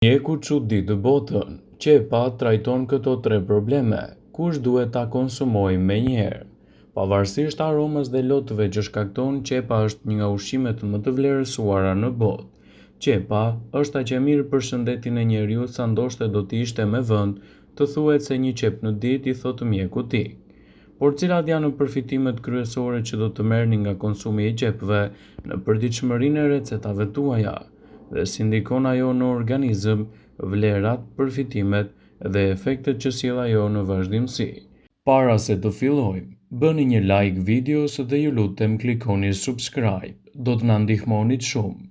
Mjeku çudi të botën, qepa trajton këto tre probleme, kush duhet ta konsumojë menjëherë. Pavarësisht aromës dhe lotëve që shkakton, qepa është një nga ushqimet më të vlerësuara në botë. Qepa është aq e mirë për shëndetin e njeriut sa ndoshta do të ishte me vend të thuhet se një qep në ditë, i thotë mjeku i tij. Por cilat janë përfitimet kryesore që do të merrni nga konsumi i qepëve në përditshmërinë e recetave tuaja? Dhe si ndikon ajo në organizëm, vlerat, përfitimet dhe efektet që sjell ajo në vazhdimsi. Para se të fillojmë, bëni një like videos dhe ju lutem klikoni subscribe, do të na ndihmonit shumë.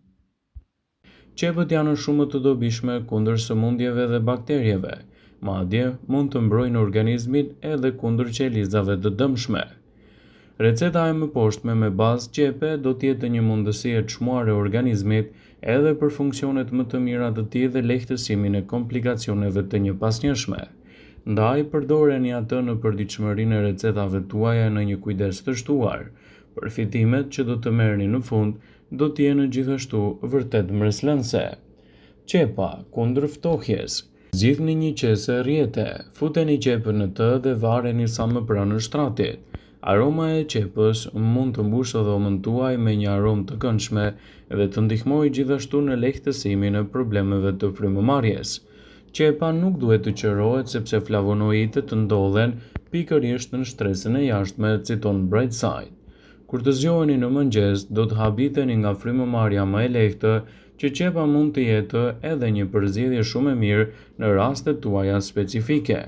Qepët janë shumë të dobishme kundër sëmundjeve dhe bakterieve, madje mund të mbrojnë organizmin edhe kundër qelizave të dëmshme. Receta e mëposhtme me bazë qepe do të jetë një mundësi e çmuar e organizmit edhe për funksionet më të mira të tij dhe lehtësimin e komplikacioneve të njëpasnjëshme. Ndaj përdoreni atë në përditshmërinë e recetave tuaja në një kujdes të shtuar. Përfitimet që do të merrni në fund do të jenë gjithashtu vërtet mbreslënëse. Qepa kundër ftohjes. Zgjidhni një qese rjete, futeni qepën në të dhe varreni sa më pranë shtratit. Aroma e qepës mund të mbushë dhomën tuaj me një aromë të këndshme dhe të ndihmojë gjithashtu në lehtësimin e problemeve të frymëmarrjes. Qepa nuk duhet të qërohet sepse flavonoidët ndodhen pikërisht në shtresën e jashtme, citon Brightside. Kur të zgjoheni në mëngjes, do të habiteni nga frymëmarrja më e lehtë, që qepa mund të jetë edhe një përzgjedhje shumë e mirë në rastet tuaja specifike.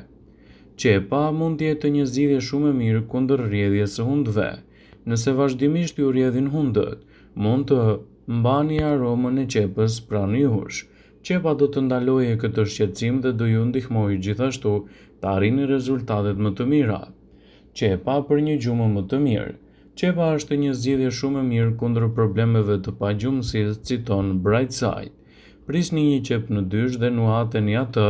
Qepa mund të jetë një zgjidhje shumë e mirë kundër rrjedhjes së hundëve. Nëse vazhdimisht ju rrjedhin hundët, mund të mbani aromën e qepës pranë jush. Qepa do të ndalojë këtë shqetësim dhe do ju ndihmojë gjithashtu të arrini rezultatet më të mira. Qepa për një gjumë më të mirë. Qepa është një zgjidhje shumë e mirë kundër problemeve të pagjumësisë, citon Brightside. Prisni një qep në dysh dhe nuhateni atë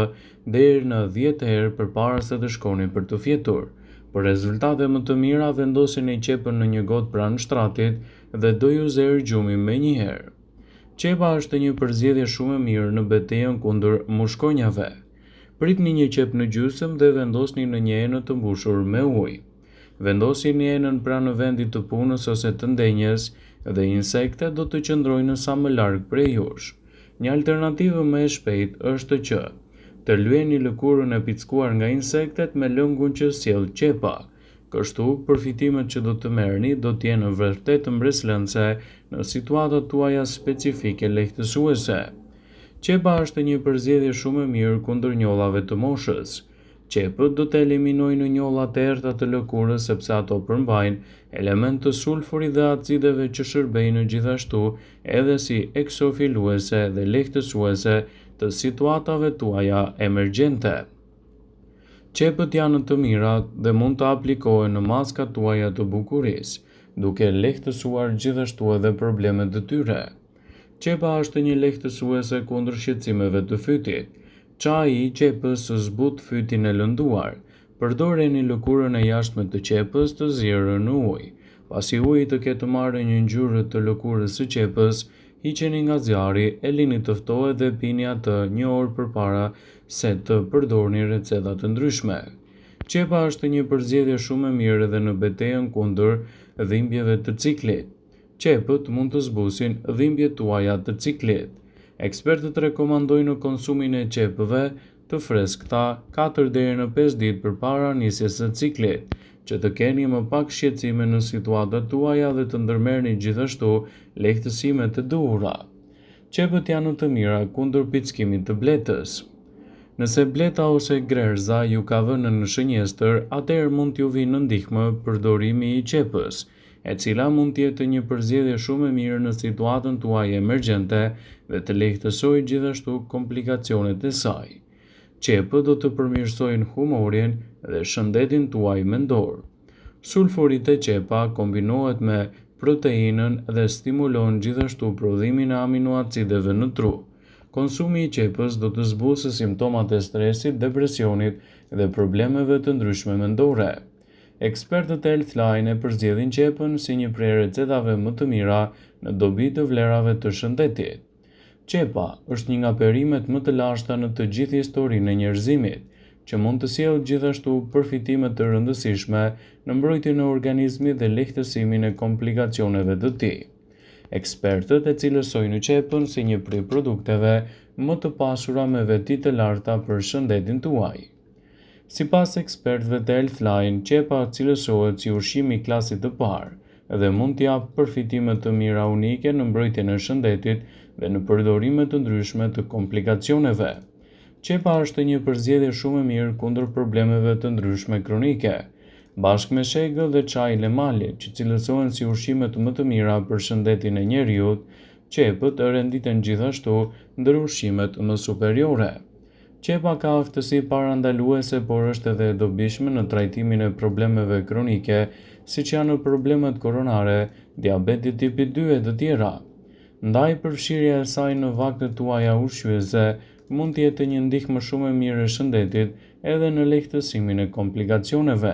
deri në 10 herë përpara se të shkoni për të fjetur. Për rezultate më të mira, vendoseni qepën në një gotë pranë shtratit dhe do ju zerë gjumi menjëherë. Qepa është një përzgjedhje shumë e mirë në betejën kundër mushkonjave. Pritni një qep në gjysmë dhe vendosni në një enë të mbushur me ujë. Vendosini enën pranë vendit të punës ose të ndenjes dhe insektet do të qëndrojnë sa më larg prej jush. Një alternativë më e shpejtë është që të lyeni lëkurën e pickuar nga insektet me lëngun që sjell qepa. Kështu, përfitimet që do të merrni do të jenë vërtet mbreslënëse në situatat tuaja specifike lehtësuese. Qepa është një përzgjedhje shumë e mirë kundër njollave të moshës. Qepët do të eliminojnë njollat e errta të lëkurës sepse ato përmbajnë element të sulfurit dhe acideve që shërbejnë gjithashtu edhe si eksofiluese dhe lehtësuese të situatave tuaja emergjente. Qepët janë të mira dhe mund të aplikohen në maskat tuaja të bukurisë, duke lehtësuar gjithashtu edhe problemet të tyre. Qepa është një lehtësuese kundër shqetësimeve të fytit. Çaji i qepës zbut fytin e lënduar. Përdoreni lëkurën e jashtme të qepës të zjerrë në ujë. Pasi uji të ketë marrë një ngjyrë të lëkurës së qepës, hiqeni nga zjarri, e lini të ftohet dhe pini atë një orë përpara se të përdorni receta të ndryshme. Qepa është një përzgjedhje shumë e mirë edhe në betejën kundër dhimbjeve të ciklit. Qepët mund të zbusin dhimbjet tuaja të ciklit. Ekspertët rekomandojnë konsumin e qepëve të freskëta 4 deri në 5 ditë përpara nisjes së ciklit, që të keni më pak shqetësime në situatat tuaja dhe të ndërmerrni gjithashtu lehtësime të duhura. Qepët janë të mira kundër pickimit të bletës. Nëse bleta ose grerza ju ka vënë në shënjestër, atëherë mund t'ju vijë në ndihmë përdorimi i qepës, e cila mund të jetë një përzgjedhje shumë e mirë në situatën tuaj emergjente dhe të lehtësojë gjithashtu komplikacionet e saj. Qepët do të përmirësojnë humorin dhe shëndetin tuaj mendor. Sulfurit e qepa kombinohet me proteinën dhe stimulon gjithashtu prodhimin e aminoacideve në tru. Konsumi i qepës do të zbusë simptomat e stresit, depresionit dhe problemeve të ndryshme mendore. Ekspertët e Healthline e përzgjedhin qepën si një prej recetave më të mira në dobi të vlerave të shëndetit. Qepa është një nga perimet më të lashta në të gjithë historinë e njerëzimit, që mund të sjellë gjithashtu përfitime të rëndësishme në mbrojtjen e organizmit dhe lehtësimin e komplikacioneve të tij. Ekspertët e cilësojnë qepën si një prej produkteve më të pasura me veti të larta për shëndetin tuaj. Sipas ekspertëve të Healthline, qepa cilësohet si ushqim i klasit të parë dhe mund të japë përfitime të mira unike në mbrojtjen e shëndetit dhe në përdorime të ndryshme të komplikacioneve. Qepa është një përzgjedhje shumë e mirë kundër problemeve të ndryshme kronike, bashkë me shegëll dhe çaj lemali, që cilësohen si ushqimet më të mira për shëndetin e njerëzit. Qepët renditen gjithashtu ndër ushqimet më superiore. Qepa ka aftësi parandaluese, por është edhe e dobishme në trajtimin e problemeve kronike, siç janë problemet koronare, diabeti tipi 2 e të tjera. Ndaj përfshirja e saj në vaktet tuaja ushqyese mund të jetë një ndihmë shumë e mirë e shëndetit edhe në lehtësimin e komplikacioneve.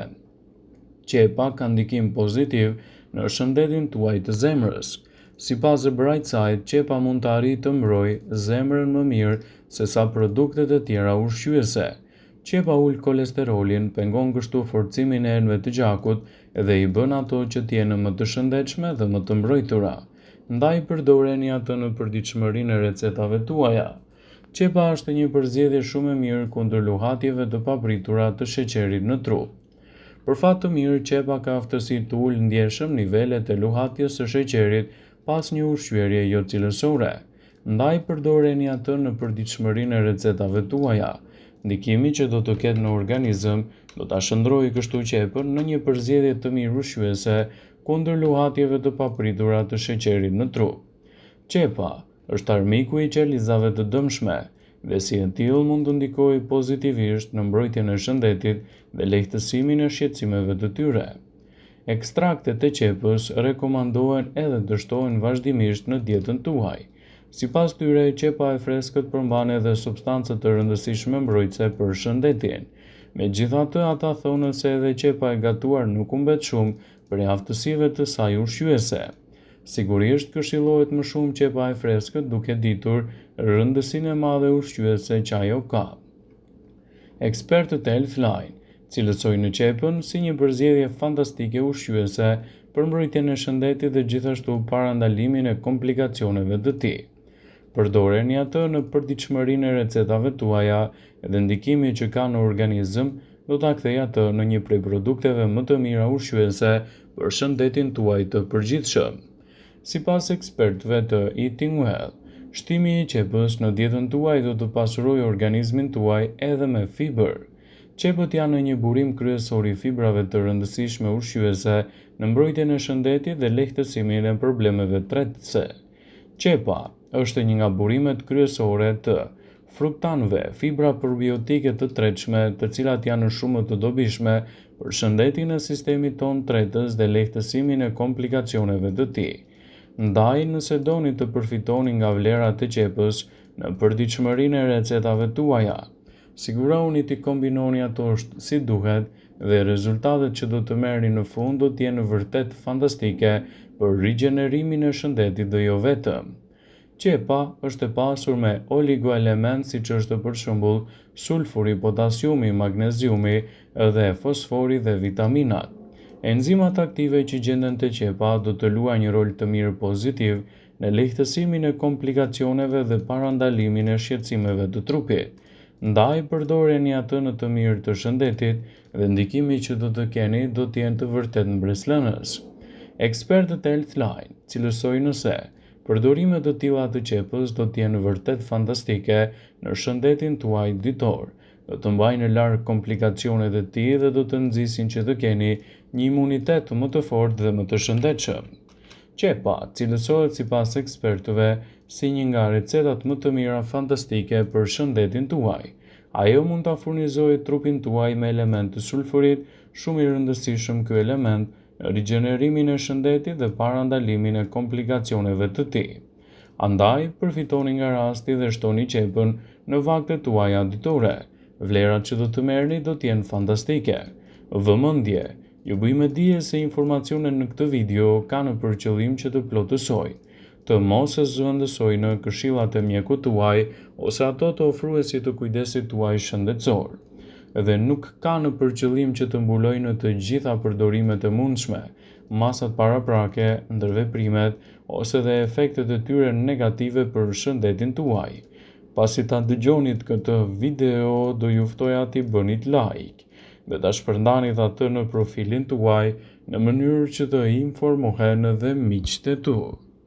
Qepa ka ndikim pozitiv në shëndetin tuaj të zemrës. Sipas Brightside, qepa mund të arrijë të mbrojë zemrën më mirë se sa produktet e tjera ushqyese. Qepa ul kolesterolin, pengon kështu forcimin e enëve të gjakut dhe i bën ato që të jenë më të shëndetshme dhe më të mbrojtura. Ndaj përdoreni atë në përditshmërinë e recetave tuaja. Qepa është një përzgjedhje shumë e mirë kundër luhatjeve të papritura të sheqerit në trup. Për fat të mirë, qepa ka aftësi të ulë ndjeshëm nivelet e luhatjes së sheqerit pas një ushqyerje jo cilësore. Ndaj përdoreni atë në përditshmërinë e recetave tuaja. Ndikimi që do të ketë në organizëm do ta shndrojë kështu qepën në një përzgjedhje të mirë ushqyese kundër luhatjeve të papritura të sheqerit në trup. Qepa është armiku i qelizave të dëmshme dhe si e tillë mund të ndikojë pozitivisht në mbrojtjen e shëndetit dhe lehtësimin e shqetësimeve të tyre. Ekstraktet e qepës rekomandohen edhe të shtohen vazhdimisht në dietën tuaj. Sipas tyre, qepa e freskët përmban edhe substanca të rëndësishme mbrojtëse për shëndetin. Megjithatë, ata thonë se edhe qepa e gatuar nuk humbet shumë për aftësive të saj ushqyese. Sigurisht këshillohet më shumë qepa e freskët duke ditur rëndësinë e madhe ushqyese që ajo ka. Ekspertët e Healthline cilësojnë qepën si një përzgjedhje fantastike ushqyese për mbrojtjen e shëndetit dhe gjithashtu parandalimin e komplikacioneve të tij. Përdoreni atë në përditshmërinë e recetave tuaja dhe ndikimi që ka në organizëm do ta kthejë atë në një prej produkteve më të mira ushqyese për shëndetin tuaj të përgjithshëm. Sipas ekspertëve të Eating Well, shtimi i qepës në dietën tuaj do të pasurojë organizmin tuaj edhe me fibër. Qepët janë një burim kryesor i fibrave të rëndësishme ushqyese në mbrojtjen e shëndetit dhe lehtësimin e problemeve tretëse. Qepa është një nga burimet kryesore të fruktanëve, fibra probiotike të tretshme, të cilat janë shumë të dobishme për shëndetin e sistemit tonë tretës dhe lehtësimin e komplikacioneve të tij. Ndaj, nëse doni të përfitoni nga vlerat e qepës në përditshmërinë e recetave tuaja, sigurohuni të kombinoni ato si duhet dhe rezultatet që do të merrni në fund do të jenë vërtet fantastike për rigjenerimin e shëndetit dhe jo vetëm. Qepa është e pasur me oligoelement siç është për shembull sulfuri, potasiumi, magneziumi dhe fosfori dhe vitaminat. Enzimat aktive që gjenden te qepa do të luajnë një rol të mirë pozitiv në lehtësimin e komplikacioneve dhe parandalimin e shqetësimeve të trupit. Ndaj përdoreni atë në të mirë të shëndetit dhe ndikimi që do të keni do të jenë të vërtet mbreslënës. Ekspertët e Healthline cilësojnë se përdorimet të tilla të qepës do të jenë vërtet fantastike në shëndetin tuaj ditor. Do të mbajnë larg komplikacionet e tij dhe do të nxisin që të keni një imunitet më të fortë dhe më të shëndetshëm. Qepa cilësohet sipas ekspertëve si një nga recetat më të mira fantastike për shëndetin tuaj. Ajo mund ta furnizojë trupin tuaj me element të sulfurit, shumë i rëndësishëm ky element në rigjenerimin e shëndetit dhe parandalimin e komplikacioneve të tij. Andaj, përfitoni nga rasti dhe shtoni qepën në vaktet tuaja ditore. Vlerat që do të merrni do të jenë fantastike. Vëmendje, ju bëj me dije se informacionet në këtë video kanë për qëllim që të plotësojnë të mos e zëvendësojë në këshillat e mjekut tuaj ose ato të ofruesit të kujdesit tuaj shëndetësor. Dhe nuk ka në përqëllim që të mbulojë në të gjitha përdorimet e mundshme, masat paraprake, ndërveprimet ose dhe efektet e tyre negative për shëndetin tuaj. Pasi ta dëgjonit këtë video, do ju ftoja t'i bënit like dhe ta shpërndanit atë në profilin tuaj në mënyrë që të informohen edhe miqtë e tu.